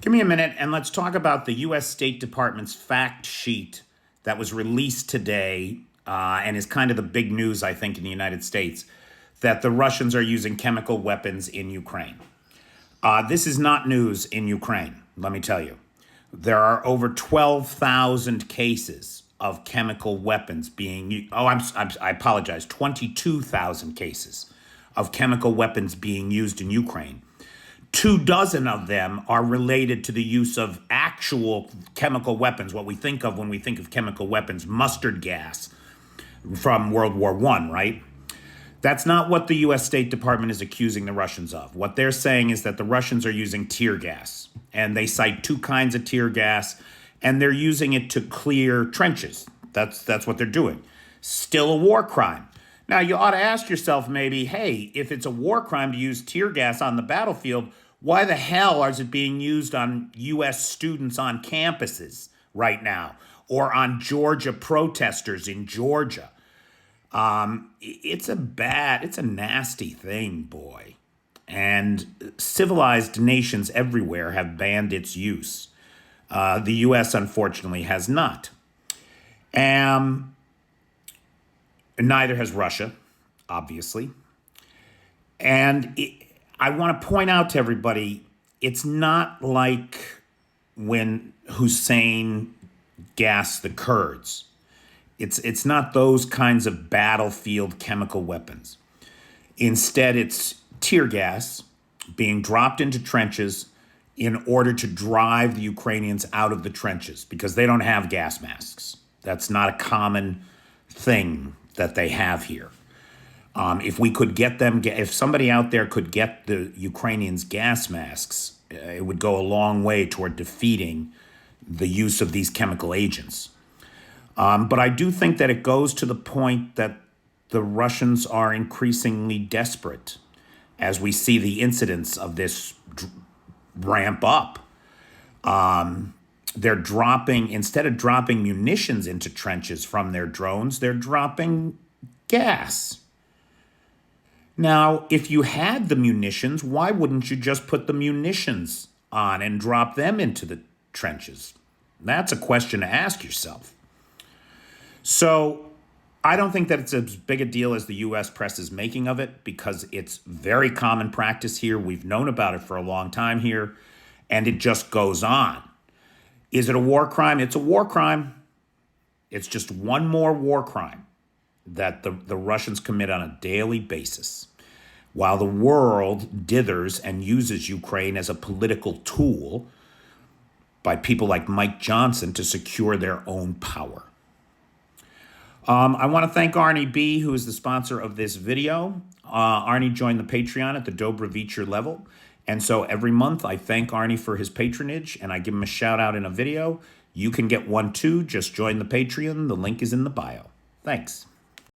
Give me a minute and let's talk about the U.S. State Department's fact sheet that was released today and is kind of the big news, I think, in the United States, that the Russians are using chemical weapons in Ukraine. This is not news in Ukraine, let me tell you. There are over 12,000 cases of chemical weapons being used. I apologize, 22,000 cases of chemical weapons being used in Ukraine. 24 of them are related to the use of actual chemical weapons, what we think of when we think of chemical weapons, mustard gas from World War I, right? That's not what the U.S. State Department is accusing the Russians of. What they're saying is that the Russians are using tear gas, and they cite two kinds of tear gas, and they're using it to clear trenches. That's what they're doing. Still a war crime. Now, you ought to ask yourself maybe, hey, if it's a war crime to use tear gas on the battlefield, why the hell is it being used on U.S. students on campuses right now or on Georgia protesters in Georgia? It's a nasty thing, boy. And civilized nations everywhere have banned its use. The U.S., unfortunately, has not. Neither has Russia, obviously. And I want to point out to everybody, it's not like when Hussein gassed the Kurds. It's not those kinds of battlefield chemical weapons. Instead, it's tear gas being dropped into trenches in order to drive the Ukrainians out of the trenches because they don't have gas masks. That's not a common thing that they have here. If we could get them, if somebody out there could get the Ukrainians gas masks, it would go a long way toward defeating the use of these chemical agents. But I do think that it goes to the point that the Russians are increasingly desperate as we see the incidents of this ramp up. They're dropping, instead of dropping munitions into trenches from their drones, they're dropping gas. Now, if you had the munitions, why wouldn't you just put the munitions on and drop them into the trenches? That's a question to ask yourself. So I don't think that it's as big a deal as the U.S. press is making of it because it's very common practice here. We've known about it for a long time here, and it just goes on. Is it a war crime? It's a war crime. It's just one more war crime that the Russians commit on a daily basis, while the world dithers and uses Ukraine as a political tool by people like Mike Johnson to secure their own power. I want to thank Arnie B., who is the sponsor of this video. Arnie joined the Patreon at the Dobrovicher level. And so every month I thank Arnie for his patronage and I give him a shout out in a video. You can get one too. Just join the Patreon. The link is in the bio. Thanks.